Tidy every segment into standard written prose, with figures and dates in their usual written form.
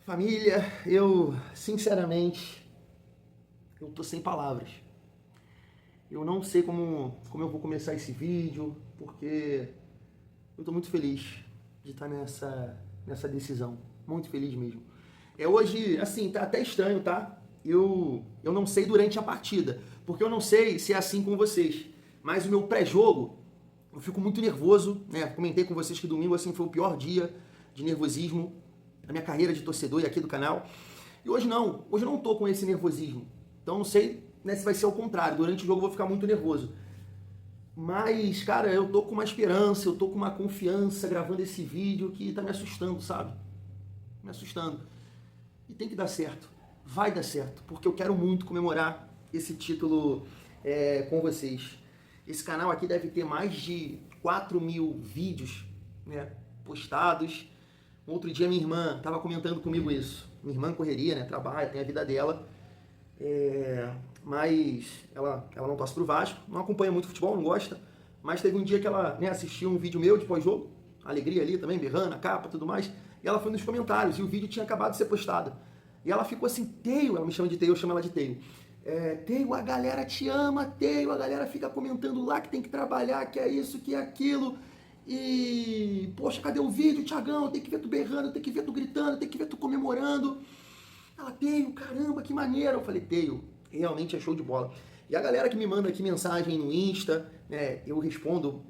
Família, eu, sinceramente, eu tô sem palavras. Eu não sei como eu vou começar esse vídeo, porque eu tô muito feliz de estar nessa decisão. Muito feliz mesmo. Hoje, assim, tá até estranho, tá? Eu não sei durante a partida, porque eu não sei se é assim com vocês. Mas o meu pré-jogo, eu fico muito nervoso, né? Comentei com vocês que domingo, assim, foi o pior dia de nervosismo da minha carreira de torcedor e aqui do canal. E hoje eu não tô com esse nervosismo. Então não sei, né, se vai ser ao contrário. Durante o jogo eu vou ficar muito nervoso. Mas, cara, eu tô com uma esperança, eu tô com uma confiança gravando esse vídeo que tá me assustando, sabe? Me assustando. E tem que dar certo. Vai dar certo, porque eu quero muito comemorar esse título com vocês. Esse canal aqui deve ter mais de 4.000 vídeos, né, postados. Outro dia minha irmã estava comentando comigo isso. Minha irmã correria, né, trabalha, tem a vida dela. Mas ela não torce pro Vasco, não acompanha muito futebol, não gosta. Mas teve um dia que ela, né, assistiu um vídeo meu de pós-jogo, alegria ali também, berrando, a capa, tudo mais. E ela foi nos comentários e o vídeo tinha acabado de ser postado. E ela ficou assim, Teio, ela me chama de Teio, eu chamo ela de Teio. Teio, a galera te ama, Teio, a galera fica comentando lá que tem que trabalhar, que é isso, que é aquilo. E, poxa, cadê o vídeo, Thiagão? Tem que ver tu berrando, tem que ver tu gritando, tem que ver tu comemorando. Ela, Teio, caramba, que maneiro. Eu falei, Teio, realmente é show de bola. E a galera que me manda aqui mensagem no Insta, né, eu respondo,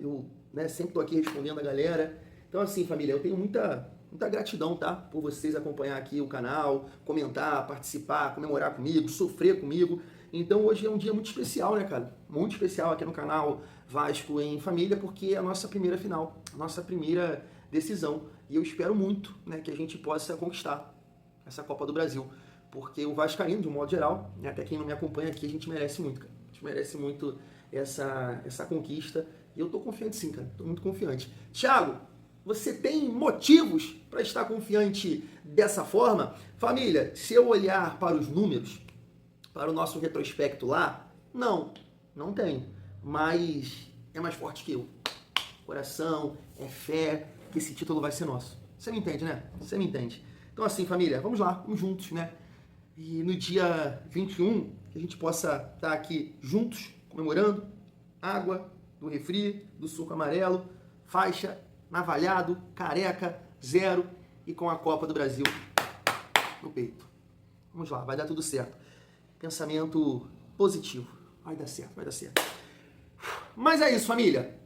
né, sempre tô aqui respondendo a galera. Então, assim, família, eu tenho muita gratidão, tá? Por vocês acompanhar aqui o canal, comentar, participar, comemorar comigo, sofrer comigo. Então hoje é um dia muito especial, né, cara? Muito especial aqui no canal Vasco em Família, porque é a nossa primeira final, a nossa primeira decisão. E eu espero muito, né, que a gente possa conquistar essa Copa do Brasil. Porque o vascaíno, de um modo geral, né, até quem não me acompanha aqui, a gente merece muito, cara. A gente merece muito essa conquista. E eu tô confiante sim, cara. Tô muito confiante. Thiago, você tem motivos para estar confiante dessa forma? Família, se eu olhar para os números, para o nosso retrospecto lá, não tenho. Mas é mais forte que eu. Coração, é fé, que esse título vai ser nosso. Você me entende, né? Você me entende. Então assim, família, vamos lá, vamos juntos, né? E no dia 21, que a gente possa estar aqui juntos, comemorando, água do refri, do suco amarelo, faixa, navalhado, careca, 0 e com a Copa do Brasil no peito. Vamos lá, vai dar tudo certo. Pensamento positivo. Vai dar certo, vai dar certo. Mas é isso, família.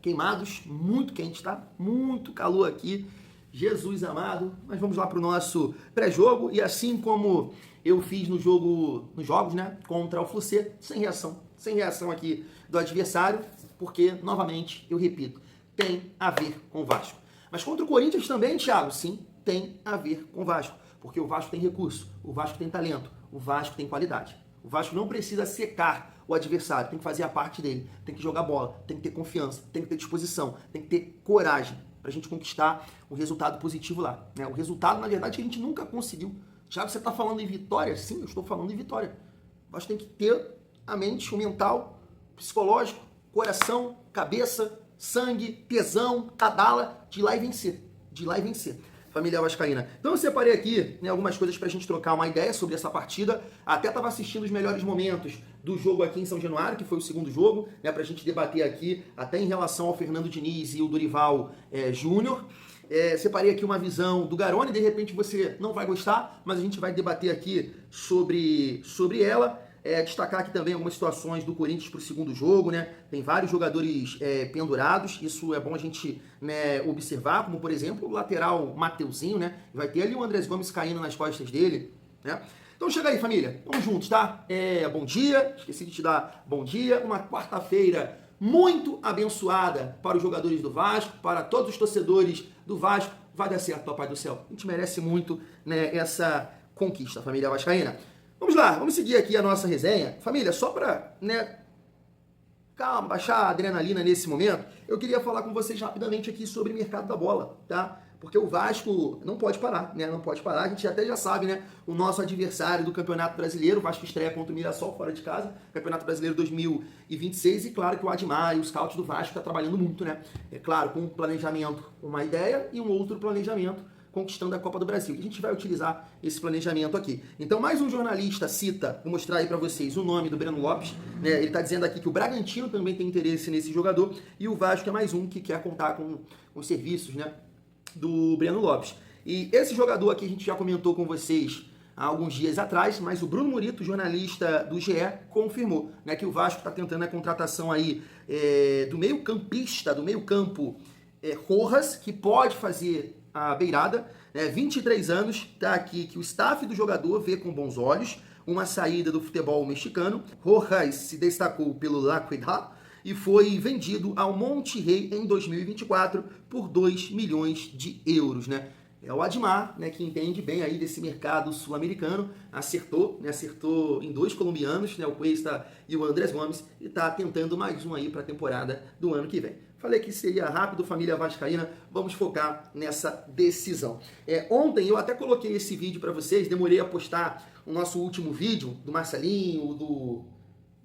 Queimados, muito quente, tá? Muito calor aqui. Jesus amado. Mas vamos lá para o nosso pré-jogo. E assim como eu fiz nos jogos, né, contra o Flucê, sem reação. Sem reação aqui do adversário, porque, novamente, eu repito, tem a ver com o Vasco. Mas contra o Corinthians também, Thiago, sim, tem a ver com o Vasco. Porque o Vasco tem recurso, o Vasco tem talento, o Vasco tem qualidade. O Vasco não precisa secar o adversário, tem que fazer a parte dele, tem que jogar bola, tem que ter confiança, tem que ter disposição, tem que ter coragem pra gente conquistar o resultado positivo lá. Né? O resultado, na verdade, que a gente nunca conseguiu. Thiago, você tá falando em vitória? Sim, eu estou falando em vitória. O Vasco tem que ter a mente, o mental, psicológico, coração, cabeça, sangue, tesão, cadala, de ir lá e vencer. De ir lá e vencer. Família vascaína. Então eu separei aqui, né, algumas coisas pra gente trocar uma ideia sobre essa partida. Até estava assistindo os melhores momentos do jogo aqui em São Januário, que foi o segundo jogo, né, pra gente debater aqui, até em relação ao Fernando Diniz e o Dorival Júnior. Separei aqui uma visão do Garone, de repente você não vai gostar, mas a gente vai debater aqui sobre ela. Destacar aqui também algumas situações do Corinthians para o segundo jogo, né? Tem vários jogadores pendurados, isso é bom a gente, né, observar, como por exemplo o lateral Mateuzinho, né? Vai ter ali o Andrés Gomes caindo nas costas dele, né? Então chega aí, família, vamos juntos, tá? Bom dia, esqueci de te dar bom dia, uma quarta-feira muito abençoada para os jogadores do Vasco, para todos os torcedores do Vasco. Vai dar certo, papai do céu. A gente merece muito, né, essa conquista, família vascaína. Vamos lá, vamos seguir aqui a nossa resenha. Família, só para, né, calma, baixar a adrenalina nesse momento, eu queria falar com vocês rapidamente aqui sobre o mercado da bola, tá? Porque o Vasco não pode parar, né? Não pode parar. A gente até já sabe, né? O nosso adversário do Campeonato Brasileiro, o Vasco estreia contra o Mirassol fora de casa, Campeonato Brasileiro 2026, e claro que o Admar e os scouts do Vasco estão trabalhando muito, né? É claro, com um planejamento, uma ideia e um outro planejamento conquistando a Copa do Brasil. E a gente vai utilizar esse planejamento aqui. Então, mais um jornalista cita, vou mostrar aí para vocês o nome do Breno Lopes, né? Ele está dizendo aqui que o Bragantino também tem interesse nesse jogador e o Vasco é mais um que quer contar com os serviços, né, do Breno Lopes. E esse jogador aqui a gente já comentou com vocês há alguns dias atrás, mas o Bruno Murito, jornalista do GE, confirmou, né, que o Vasco está tentando a contratação aí do meio-campista, do meio-campo Rojas, que pode fazer a beirada, né, 23 anos, tá aqui que o staff do jogador vê com bons olhos uma saída do futebol mexicano. Rojas se destacou pelo La Equidad e foi vendido ao Monterrey em 2024 por 2 milhões de euros, né? É o Admar, né, que entende bem aí desse mercado sul-americano, acertou, né, acertou em 2 colombianos, né, o Cuesta e o Andrés Gomes, e está tentando mais um aí para a temporada do ano que vem. Falei que seria rápido, família vascaína, vamos focar nessa decisão. Ontem eu até coloquei esse vídeo para vocês, demorei a postar o nosso último vídeo do Marcelinho, do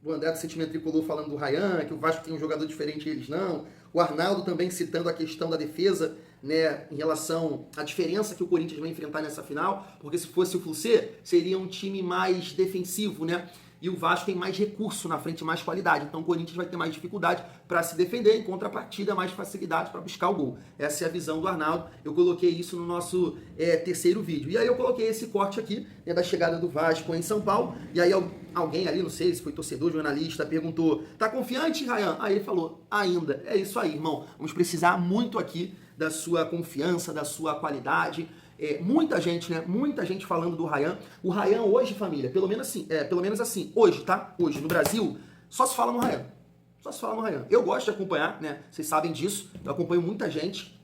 André do Sentimento Tricolor falando do Ryan, que o Vasco tem um jogador diferente e eles não. O Arnaldo também citando a questão da defesa, né, em relação à diferença que o Corinthians vai enfrentar nessa final, porque se fosse o Fluminense, seria um time mais defensivo, né? E o Vasco tem mais recurso na frente, mais qualidade. Então o Corinthians vai ter mais dificuldade para se defender, em contrapartida, mais facilidade para buscar o gol. Essa é a visão do Arnaldo. Eu coloquei isso no nosso terceiro vídeo. E aí eu coloquei esse corte aqui, né, da chegada do Vasco em São Paulo. E aí alguém ali, não sei se foi torcedor, jornalista, perguntou: tá confiante, Ryan? Aí ele falou: ainda. É isso aí, irmão. Vamos precisar muito aqui da sua confiança, da sua qualidade. Muita gente, né? Muita gente falando do Ryan. O Ryan hoje, família, pelo menos assim, hoje, tá? Hoje, no Brasil, só se fala no Ryan. Só se fala no Ryan. Eu gosto de acompanhar, né? Vocês sabem disso. Eu acompanho muita gente.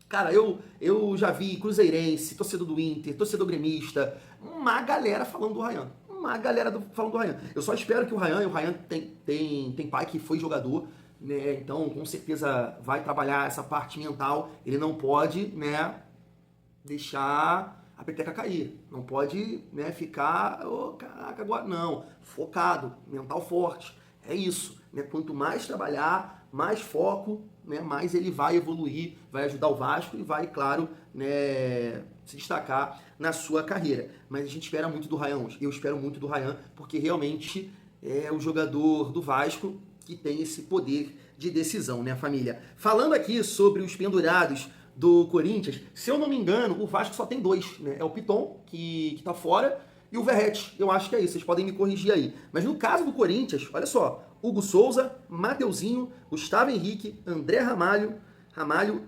Cara, eu já vi cruzeirense, torcedor do Inter, torcedor gremista, uma galera falando do Ryan. Uma galera falando do Ryan. Eu só espero que o Ryan tem pai que foi jogador, né? Então, com certeza vai trabalhar essa parte mental. Ele não pode, né, deixar a peteca cair. Não pode, né, ficar, caraca, agora não. Focado, mental forte. É isso, né? Quanto mais trabalhar, mais foco, né, mais ele vai evoluir, vai ajudar o Vasco e vai, claro, né, se destacar na sua carreira. Mas a gente espera muito do Ryan hoje. Eu espero muito do Ryan, porque realmente é o jogador do Vasco que tem esse poder de decisão, né, família? Falando aqui sobre os pendurados do Corinthians, se eu não me engano, o Vasco só tem 2, né? É o Piton, que tá fora, e o Verratti. Eu acho que é isso, vocês podem me corrigir aí. Mas no caso do Corinthians, olha só, Hugo Souza, Mateuzinho, Gustavo Henrique, André Ramalho,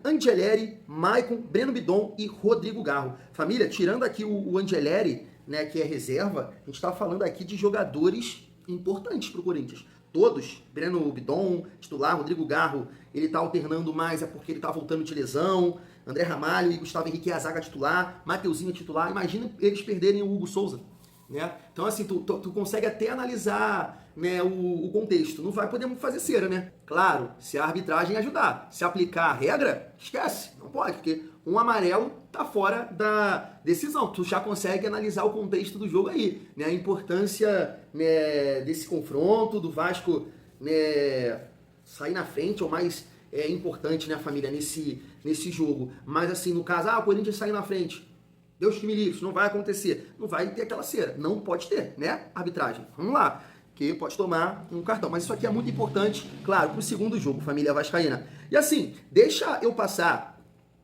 Angelieri, Maicon, Breno Bidon e Rodrigo Garro. Família, tirando aqui o Angelieri, né, que é reserva, a gente tá falando aqui de jogadores importantes pro Corinthians. Todos, Breno Bidon, titular, Rodrigo Garro, ele tá alternando mais, é porque ele tá voltando de lesão, André Ramalho e Gustavo Henrique é a zaga titular, Mateuzinho é titular, imagina eles perderem o Hugo Souza, né? Então assim, tu consegue até analisar, né, o contexto, não vai poder fazer cera, né? Claro, se a arbitragem ajudar, se aplicar a regra, esquece, não pode, porque um amarelo tá fora da decisão. Tu já consegue analisar o contexto do jogo aí, né? A importância, né, desse confronto, do Vasco, né, sair na frente, é o mais importante, né, família, nesse jogo. Mas assim, no caso, o Corinthians sair na frente, Deus que me livre, isso não vai acontecer. Não vai ter aquela cera, não pode ter, né, arbitragem. Vamos lá, que pode tomar um cartão. Mas isso aqui é muito importante, claro, pro segundo jogo, família vascaína. E assim, deixa eu passar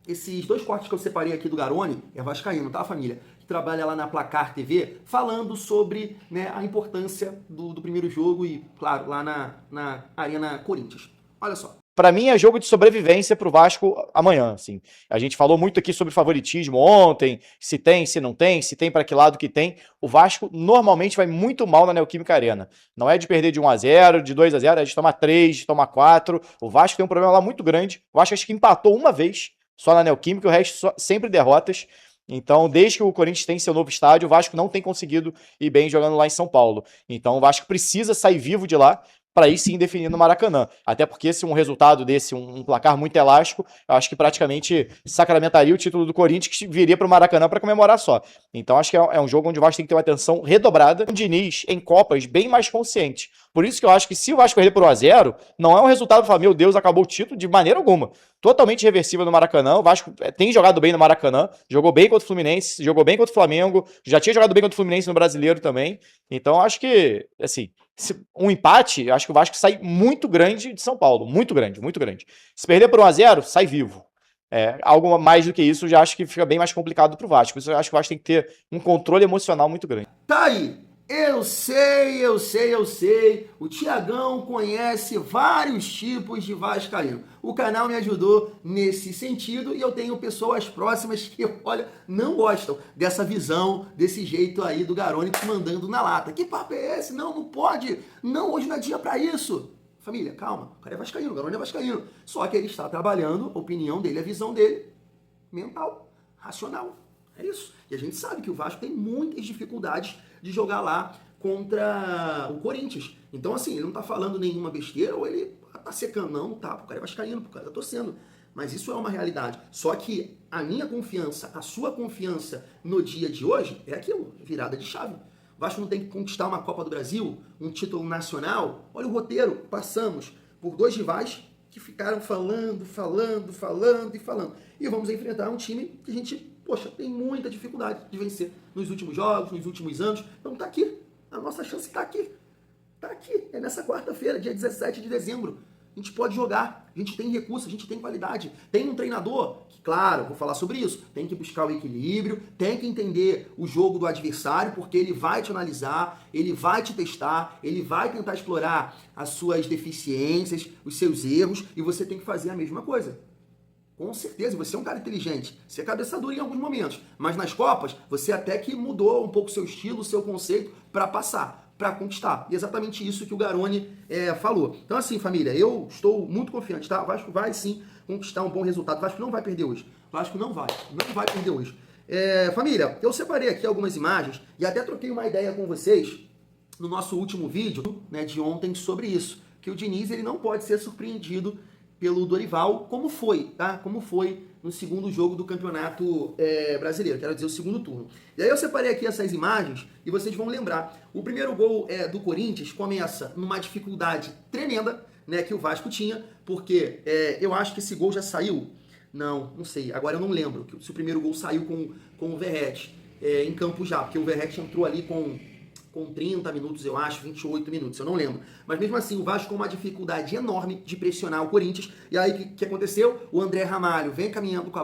esses 2 cortes que eu separei aqui do Garone, é vascaíno, tá, família? Que trabalha lá na Placar TV, falando sobre, né, a importância do primeiro jogo e, claro, lá na Arena Corinthians. Olha só. Para mim é jogo de sobrevivência pro Vasco amanhã, assim. A gente falou muito aqui sobre favoritismo ontem, se tem, se não tem, se tem para que lado que tem. O Vasco normalmente vai muito mal na Neoquímica Arena. Não é de perder de 1-0, de 2-0, é de tomar 3, de tomar 4. O Vasco tem um problema lá muito grande. O Vasco acho que empatou uma vez só na Neoquímica, o resto sempre derrotas. Então, desde que o Corinthians tem seu novo estádio, o Vasco não tem conseguido ir bem jogando lá em São Paulo. Então, o Vasco precisa sair vivo de lá para aí sim definir no Maracanã. Até porque se um resultado desse, um placar muito elástico, eu acho que praticamente sacramentaria o título do Corinthians, que viria para o Maracanã para comemorar só. Então acho que é um jogo onde o Vasco tem que ter uma atenção redobrada. O Diniz, em Copas, bem mais consciente. Por isso que eu acho que se o Vasco perder por 1-0, não é um resultado para falar, meu Deus, acabou o título, de maneira alguma. Totalmente reversível no Maracanã. O Vasco tem jogado bem no Maracanã, jogou bem contra o Fluminense, jogou bem contra o Flamengo, já tinha jogado bem contra o Fluminense no Brasileiro também. Então acho que, assim, um empate, acho que o Vasco sai muito grande de São Paulo. Muito grande, muito grande. Se perder por 1-0, sai vivo. Algo mais do que isso, já acho que fica bem mais complicado pro Vasco. Por isso eu acho que o Vasco tem que ter um controle emocional muito grande. Tá aí. Eu sei. O Tiagão conhece vários tipos de vascaíno. O canal me ajudou nesse sentido e eu tenho pessoas próximas que, olha, não gostam dessa visão, desse jeito aí do Garoni mandando na lata. Que papo é esse? Não pode. Não, hoje não é dia pra isso. Família, calma. O cara é vascaíno, o Garoni é vascaíno. Só que ele está trabalhando, a opinião dele, a visão dele, mental, racional. É isso. E a gente sabe que o Vasco tem muitas dificuldades de jogar lá contra o Corinthians. Então, assim, ele não tá falando nenhuma besteira ou ele tá secando. Não tá. O cara é vascaíno, o cara tá torcendo. Mas isso é uma realidade. Só que a minha confiança, a sua confiança no dia de hoje é aquilo, virada de chave. O Vasco não tem que conquistar uma Copa do Brasil, um título nacional. Olha o roteiro. Passamos por 2 rivais que ficaram falando. E vamos enfrentar um time que a gente, poxa, tem muita dificuldade de vencer nos últimos jogos, nos últimos anos. Então tá aqui, a nossa chance tá aqui. Tá aqui, é nessa quarta-feira, dia 17 de dezembro. A gente pode jogar, a gente tem recurso, a gente tem qualidade. Tem um treinador que, claro, vou falar sobre isso, tem que buscar o equilíbrio, tem que entender o jogo do adversário, porque ele vai te analisar, ele vai te testar, ele vai tentar explorar as suas deficiências, os seus erros, e você tem que fazer a mesma coisa. Com certeza, você é um cara inteligente, você é cabeça dura em alguns momentos, mas nas Copas você até que mudou um pouco o seu estilo, o seu conceito para passar, para conquistar. E é exatamente isso que o Garoni falou. Então assim, família, eu estou muito confiante, tá? O Vasco vai sim conquistar um bom resultado. O Vasco não vai perder hoje. O Vasco não vai perder hoje. Família, eu separei aqui algumas imagens e até troquei uma ideia com vocês no nosso último vídeo, né, de ontem sobre isso, que o Diniz ele não pode ser surpreendido pelo Dorival, como foi, tá? Como foi no segundo jogo do Campeonato Brasileiro, quero dizer, o segundo turno. E aí eu separei aqui essas imagens e vocês vão lembrar. O primeiro gol do Corinthians começa numa dificuldade tremenda, né, que o Vasco tinha, porque eu acho que esse gol já saiu. Não sei, agora eu não lembro se o primeiro gol saiu com o Verratti em campo já, porque o Verratti entrou ali com 30 minutos, eu acho, 28 minutos, eu não lembro. Mas mesmo assim, o Vasco com uma dificuldade enorme de pressionar o Corinthians. E aí, o que aconteceu? O André Ramalho vem caminhando com a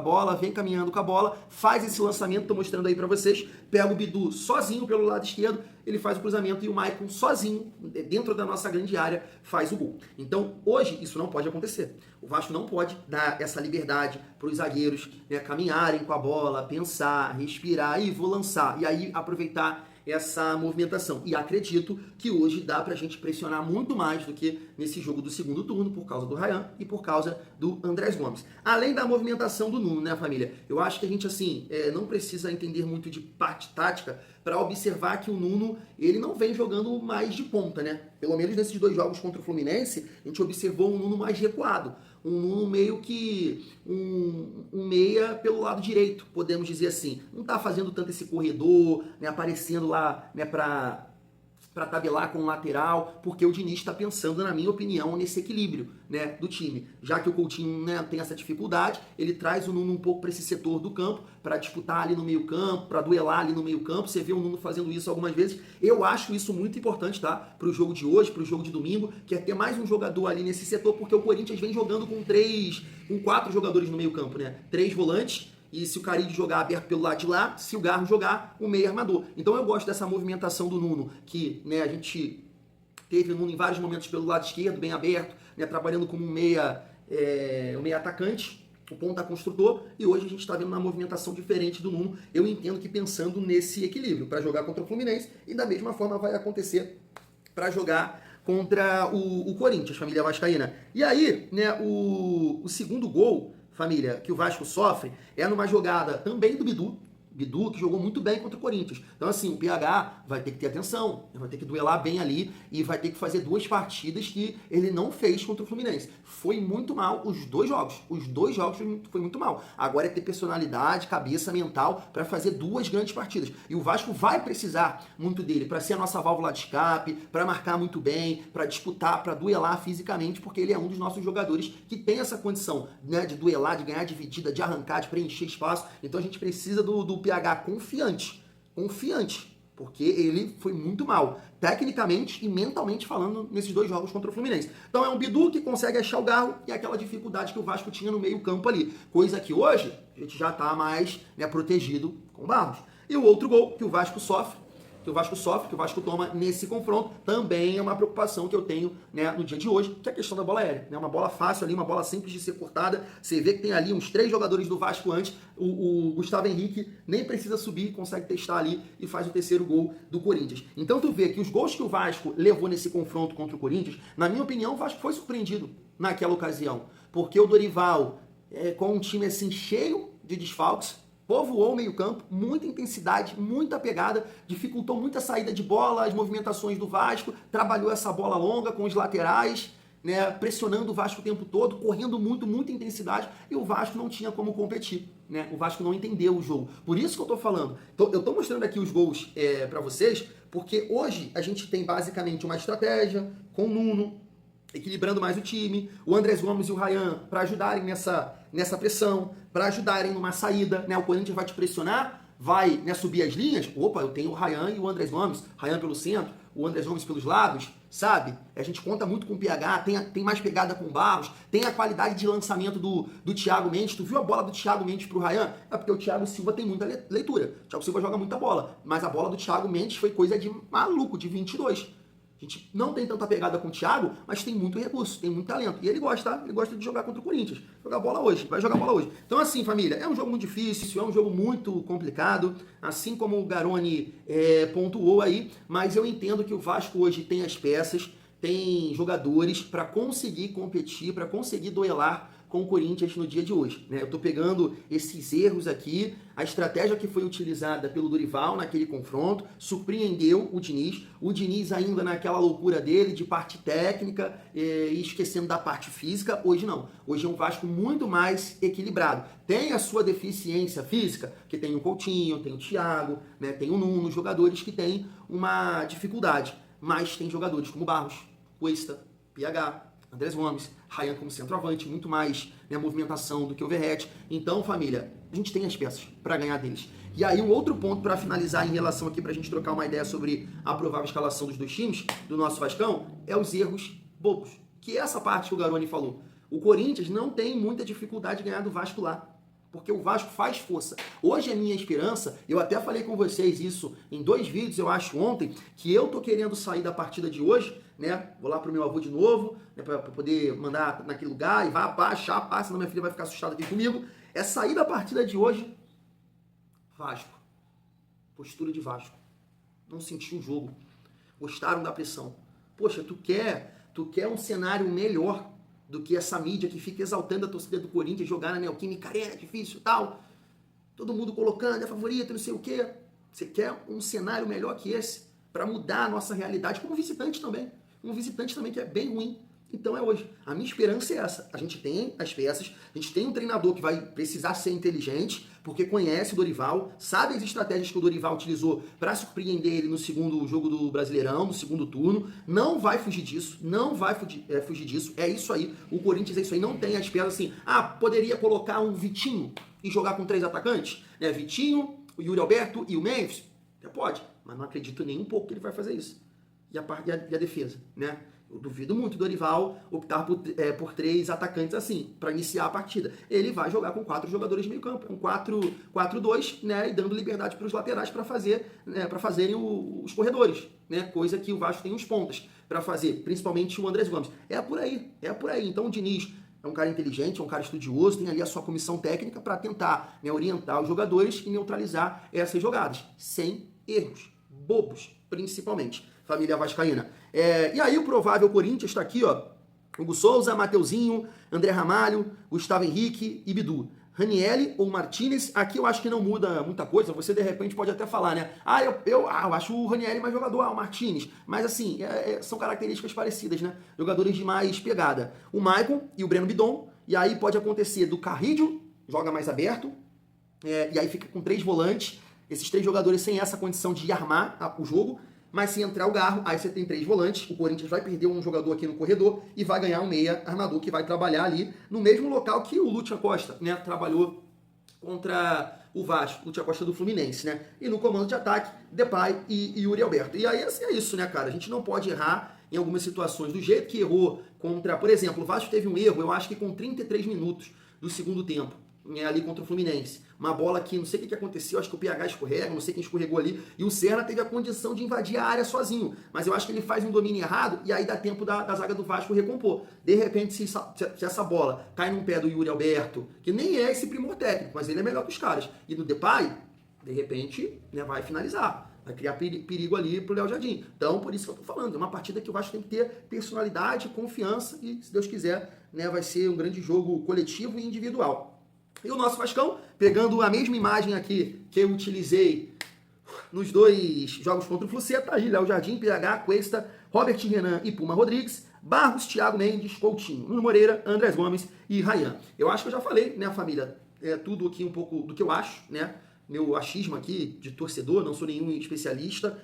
bola, faz esse lançamento, tô mostrando aí pra vocês, pega o Bidu sozinho pelo lado esquerdo, ele faz o cruzamento e o Maicon sozinho, dentro da nossa grande área, faz o gol. Então, hoje, isso não pode acontecer. O Vasco não pode dar essa liberdade para os zagueiros, né, caminharem com a bola, pensar, respirar, e vou lançar, e aí aproveitar essa movimentação. E acredito que hoje dá pra gente pressionar muito mais do que nesse jogo do segundo turno, por causa do Ryan e por causa do Andrés Gomes. Além da movimentação do Nuno, né, família? Eu acho que a gente, assim, não precisa entender muito de parte tática para observar que o Nuno, ele não vem jogando mais de ponta, né? Pelo menos nesses 2 jogos contra o Fluminense, a gente observou um Nuno mais recuado. Um Nuno meio que um meia pelo lado direito, podemos dizer assim. Não tá fazendo tanto esse corredor, né, aparecendo lá, né, para tabelar com o lateral, porque o Diniz está pensando, na minha opinião, nesse equilíbrio, né, do time. Já que o Coutinho, né, tem essa dificuldade, ele traz o Nuno um pouco para esse setor do campo, para disputar ali no meio campo, para duelar ali no meio campo. Você vê o Nuno fazendo isso algumas vezes. Eu acho isso muito importante, tá? Para o jogo de hoje, para o jogo de domingo, que é ter mais um jogador ali nesse setor, porque o Corinthians vem jogando com 4 jogadores no meio campo, né? 3 volantes, e se o Carille jogar aberto pelo lado de lá, se o Garro jogar, o meia armador. Então eu gosto dessa movimentação do Nuno, que, né, a gente teve o Nuno em vários momentos pelo lado esquerdo, bem aberto, né, trabalhando como um meia atacante, o ponta construtor, e hoje a gente está vendo uma movimentação diferente do Nuno. Eu entendo que pensando nesse equilíbrio para jogar contra o Fluminense, e da mesma forma vai acontecer para jogar contra o Corinthians, família vascaína. E aí, né, o segundo gol, família, que o Vasco sofre, é numa jogada também do Bidu, Bidu, que jogou muito bem contra o Corinthians. Então, assim, o PH vai ter que ter atenção, vai ter que duelar bem ali e vai ter que fazer 2 partidas que ele não fez contra o Fluminense. Foi muito mal os 2 jogos. Os 2 jogos foi muito mal. Agora é ter personalidade, cabeça, mental para fazer 2 grandes partidas. E o Vasco vai precisar muito dele para ser a nossa válvula de escape, para marcar muito bem, para disputar, para duelar fisicamente, porque ele é um dos nossos jogadores que tem essa condição, né, de duelar, de ganhar dividida, de arrancar, de preencher espaço. Então a gente precisa do PH confiante, porque ele foi muito mal, tecnicamente e mentalmente falando, nesses 2 jogos contra o Fluminense. Então é um Bidu que consegue achar o garro e aquela dificuldade que o Vasco tinha no meio campo ali, coisa que hoje a gente já está mais, né, protegido com o Barros. E o outro gol que o Vasco sofre, que o Vasco toma nesse confronto, também é uma preocupação que eu tenho, né, no dia de hoje, que é a questão da bola aérea. Né? Uma bola fácil ali, uma bola simples de ser cortada. Você vê que tem ali uns 3 jogadores do Vasco antes. O Gustavo Henrique nem precisa subir, consegue testar ali e faz o 3º gol do Corinthians. Então tu vê que os gols que o Vasco levou nesse confronto contra o Corinthians, na minha opinião, o Vasco foi surpreendido naquela ocasião. Porque o Dorival, com um time assim cheio de desfalques, povoou o meio-campo, muita intensidade, muita pegada, dificultou muita saída de bola, as movimentações do Vasco, trabalhou essa bola longa com os laterais, né, pressionando o Vasco o tempo todo, correndo muito, muita intensidade, e o Vasco não tinha como competir. Né? O Vasco não entendeu o jogo. Por isso que eu tô falando. Então, eu tô mostrando aqui os gols para vocês, porque hoje a gente tem basicamente uma estratégia com o Nuno, equilibrando mais o time, o Andrés Gomes e o Ryan para ajudarem nessa pressão, para ajudarem numa saída, né? O Corinthians vai te pressionar, vai, né, subir as linhas, opa, eu tenho o Ryan e o Andrés Gomes, Ryan pelo centro, o Andrés Gomes pelos lados, sabe? A gente conta muito com o PH, tem mais pegada com o Barros, tem a qualidade de lançamento do Thiago Mendes. Tu viu a bola do Thiago Mendes pro Ryan? É porque o Thiago Silva tem muita leitura, o Thiago Silva joga muita bola, mas a bola do Thiago Mendes foi coisa de maluco, de 22. A gente não tem tanta pegada com o Thiago, mas tem muito recurso, tem muito talento. E ele gosta de jogar contra o Corinthians. Jogar bola hoje, vai jogar bola hoje. Então assim, família, é um jogo muito difícil, é um jogo muito complicado, assim como o Garoni pontuou aí, mas eu entendo que o Vasco hoje tem as peças, tem jogadores para conseguir competir, para conseguir duelar com o Corinthians no dia de hoje. Né? Eu estou pegando esses erros aqui, a estratégia que foi utilizada pelo Dorival naquele confronto, surpreendeu o Diniz ainda naquela loucura dele de parte técnica e esquecendo da parte física. Hoje não, hoje é um Vasco muito mais equilibrado. Tem a sua deficiência física, que tem o Coutinho, tem o Thiago, né? Tem o Nuno, jogadores que têm uma dificuldade, mas tem jogadores como Barros, Cuesta, PH, Andrés Gomes, Ryan como centroavante, muito mais, né, movimentação do que o Verratti. Então, família, a gente tem as peças para ganhar deles. E aí, um outro ponto para finalizar em relação aqui, para a gente trocar uma ideia sobre a provável escalação dos 2 times, do nosso Vascão, é os erros bobos. Que é essa parte que o Garoni falou. O Corinthians não tem muita dificuldade de ganhar do Vasco lá, porque o Vasco faz força. Hoje é minha esperança, eu até falei com vocês isso em 2 vídeos, eu acho, ontem, que eu tô querendo sair da partida de hoje, né? Vou lá pro meu avô de novo, né, para poder mandar naquele lugar e vai achar, senão minha filha vai ficar assustada aqui comigo. É sair da partida de hoje, Vasco. Postura de Vasco. Não sentiu o jogo. Gostaram da pressão. Poxa, tu quer um cenário melhor do que essa mídia que fica exaltando a torcida do Corinthians, jogar na Neoquímica Arena, difícil e tal. Todo mundo colocando, é favorito, não sei o quê. Você quer um cenário melhor que esse para mudar a nossa realidade como visitante também. Um visitante também que é bem ruim. Então é hoje. A minha esperança é essa. A gente tem as peças, a gente tem um treinador que vai precisar ser inteligente, porque conhece o Dorival, sabe as estratégias que o Dorival utilizou para surpreender ele no segundo jogo do Brasileirão, no segundo turno. Não vai fugir disso, não vai fugir disso. É isso aí. O Corinthians é isso aí. Não tem as peças assim. Ah, poderia colocar um Vitinho e jogar com 3 atacantes? Né? Vitinho, o Yuri Alberto e o Memphis? Até pode, mas não acredito nem um pouco que ele vai fazer isso. E a defesa, né? Eu duvido muito do Dorival optar por 3 atacantes assim, para iniciar a partida. Ele vai jogar com 4 jogadores de meio campo, um 4-4-2, né, e dando liberdade para os laterais para fazerem os corredores, né, coisa que o Vasco tem os pontas para fazer, principalmente o Andrés Gomes. É por aí. Então o Diniz é um cara inteligente, é um cara estudioso, tem ali a sua comissão técnica para tentar, né, orientar os jogadores e neutralizar essas jogadas, sem erros, bobos, principalmente. Família vascaína. E aí o provável Corinthians está aqui, ó. Hugo Souza, Mateuzinho, André Ramalho, Gustavo Henrique e Bidu. Ranieri ou Martinez, aqui eu acho que não muda muita coisa, você de repente pode até falar, né? Eu acho o Ranieri mais jogador, o Martinez, mas assim, são características parecidas, né? Jogadores de mais pegada. O Maicon e o Breno Bidon, e aí pode acontecer do Carrillo, joga mais aberto, e aí fica com 3 volantes, esses 3 jogadores sem essa condição de armar o jogo, mas se entrar o Garro, aí você tem 3 volantes, o Corinthians vai perder um jogador aqui no corredor e vai ganhar um meia armador que vai trabalhar ali no mesmo local que o Lúcio Costa, né, trabalhou contra o Vasco, Lúcio Costa do Fluminense, né? E no comando de ataque, Depay e Yuri Alberto. E aí assim, é isso, né, cara? A gente não pode errar em algumas situações do jeito que errou contra, por exemplo, o Vasco teve um erro, eu acho que com 33 minutos do segundo tempo, ali contra o Fluminense. Uma bola que não sei o que aconteceu, acho que o PH escorrega, não sei quem escorregou ali, e o Serna teve a condição de invadir a área sozinho. Mas eu acho que ele faz um domínio errado e aí dá tempo da zaga do Vasco recompor. De repente, se essa bola cai num pé do Yuri Alberto, que nem é esse primor técnico, mas ele é melhor que os caras, e do Depay, de repente, né, vai finalizar. Vai criar perigo ali pro Léo Jardim. Então, por isso que eu tô falando, é uma partida que o Vasco tem que ter personalidade, confiança e, se Deus quiser, né, vai ser um grande jogo coletivo e individual. E o nosso Vascão, pegando a mesma imagem aqui que eu utilizei nos 2 jogos contra o Fluminense, tá aí Léo Jardim, PH, Cuesta, Robert Renan e Puma Rodrigues, Barros, Thiago Mendes, Coutinho, Nuno Moreira, Andrés Gomes e Ryan. Eu acho que eu já falei, né, família, tudo aqui um pouco do que eu acho, né, meu achismo aqui de torcedor, não sou nenhum especialista,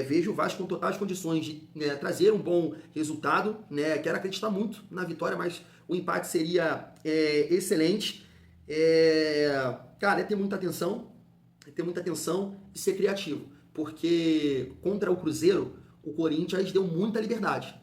vejo o Vasco com totais condições de trazer um bom resultado, né, quero acreditar muito na vitória, mas o empate seria excelente. Cara, é ter muita atenção e ser criativo, porque contra o Cruzeiro, o Corinthians deu muita liberdade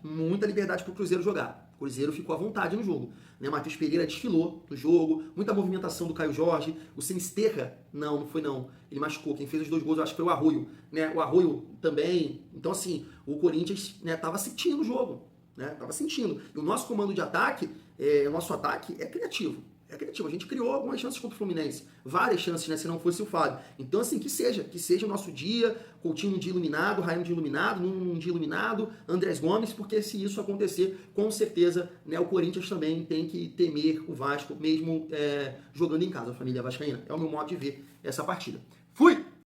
pro Cruzeiro jogar. O Cruzeiro ficou à vontade no jogo, né? Matheus Pereira desfilou no jogo, muita movimentação do Caio Jorge, o Sinisterra, não foi não, ele machucou, quem fez os 2 gols eu acho que foi o Arroio, né? O Arroio também, então assim, o Corinthians, né, tava sentindo o jogo, né? Tava sentindo, e o nosso comando de ataque, o nosso ataque é criativo. A gente criou algumas chances contra o Fluminense. Várias chances, né? Se não fosse o Fábio. Então, assim, que seja o nosso dia, Coutinho um dia iluminado, Raio um dia iluminado, um dia iluminado, Andrés Gomes, porque se isso acontecer, com certeza, né, o Corinthians também tem que temer o Vasco, mesmo jogando em casa, a família vascaína. É o meu modo de ver essa partida. Fui!